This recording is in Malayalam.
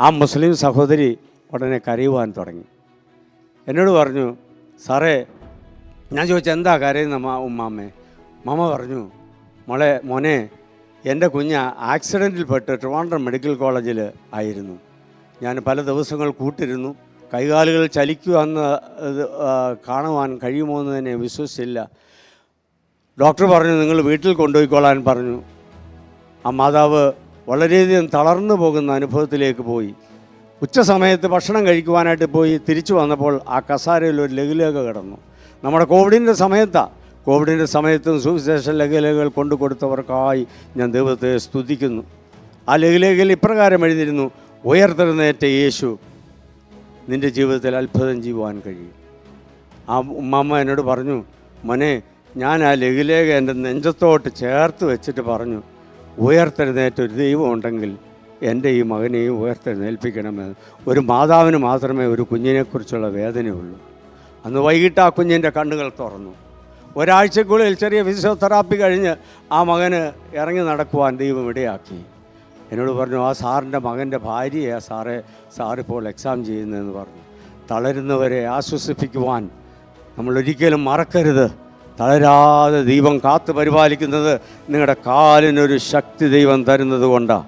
ആ മുസ്ലിം സഹോദരി ഉടനെ കരയുവാൻ തുടങ്ങി. എന്നോട് പറഞ്ഞു, സാറേ, ഞാൻ ചോദിച്ചു എന്താ കരയുന്ന ഉമ്മാമ്മേ? മാമ പറഞ്ഞു, മോനെ, എൻ്റെ കുഞ്ഞ് ആക്സിഡൻറ്റിൽപ്പെട്ട് ട്രിവാൻഡ്രം മെഡിക്കൽ കോളേജിൽ ആയിരുന്നു. ഞാൻ പല ദിവസങ്ങൾ കൂട്ടിരുന്നു. കൈകാലുകൾ ചലിക്കുക എന്ന് കാണുവാൻ കഴിയുമോ എന്ന് തന്നെ വിശ്വസിച്ചില്ല. ഡോക്ടർ പറഞ്ഞു നിങ്ങൾ വീട്ടിൽ കൊണ്ടുപോയിക്കോളാൻ പറഞ്ഞു. ആ മാതാവ് വളരെയധികം തളർന്നു പോകുന്ന അനുഭവത്തിലേക്ക് പോയി. ഉച്ച സമയത്ത് ഭക്ഷണം കഴിക്കുവാനായിട്ട് പോയി തിരിച്ചു വന്നപ്പോൾ ആ കസാരയിൽ ഒരു ലഘുലേഖ കിടന്നു. നമ്മുടെ കോവിഡിൻ്റെ സമയത്തും സുവിശേഷ ലഘുലേഖകൾ കൊണ്ടു കൊടുത്തവർക്കായി ഞാൻ ദൈവത്തെ സ്തുതിക്കുന്നു. ആ ലഘുലേഖയിൽ ഇപ്രകാരം എഴുതിയിരുന്നു, ഉയർത്തെഴുന്നേറ്റ യേശു നിൻ്റെ ജീവിതത്തിൽ അത്ഭുതം ചെയ്യുവാൻ കഴിയും. ആ ഉമ്മാമ്മ എന്നോട് പറഞ്ഞു, മോനെ, ഞാൻ ആ ലഘുലേഖ എൻ്റെ നെഞ്ചത്തോട്ട് ചേർത്ത് വെച്ചിട്ട് പറഞ്ഞു, ഉയർത്തെഴുന്നേറ്റ ഒരു ദൈവം ഉണ്ടെങ്കിൽ എൻ്റെ ഈ മകനെയും ഉയർത്തെഴുന്നേൽപ്പിക്കണമെന്ന്. ഒരു മാതാവിന് മാത്രമേ ഒരു കുഞ്ഞിനെക്കുറിച്ചുള്ള വേദനയുള്ളൂ. അന്ന് വൈകിട്ട് ആ കുഞ്ഞിൻ്റെ കണ്ണുകൾ തുറന്നു. ഒരാഴ്ചക്കുള്ളിൽ ചെറിയ ഫിസിയോതെറാപ്പി കഴിഞ്ഞ് ആ മകന് ഇറങ്ങി നടക്കുവാൻ ദൈവം ഇടയാക്കി. എന്നോട് പറഞ്ഞു, ആ സാറിൻ്റെ മകൻ്റെ ഭാര്യയാണ് സാറിപ്പോൾ എക്സാം ചെയ്യുന്നതെന്ന് പറഞ്ഞു. തളരുന്നവരെ ആശ്വസിപ്പിക്കുവാൻ നമ്മളൊരിക്കലും മറക്കരുത്. തളരാതെ ദൈവം കാത്തു പരിപാലിക്കുന്നത് നിങ്ങളുടെ കാലിനൊരു ശക്തി ദൈവം തരുന്നത് കൊണ്ടാണ്.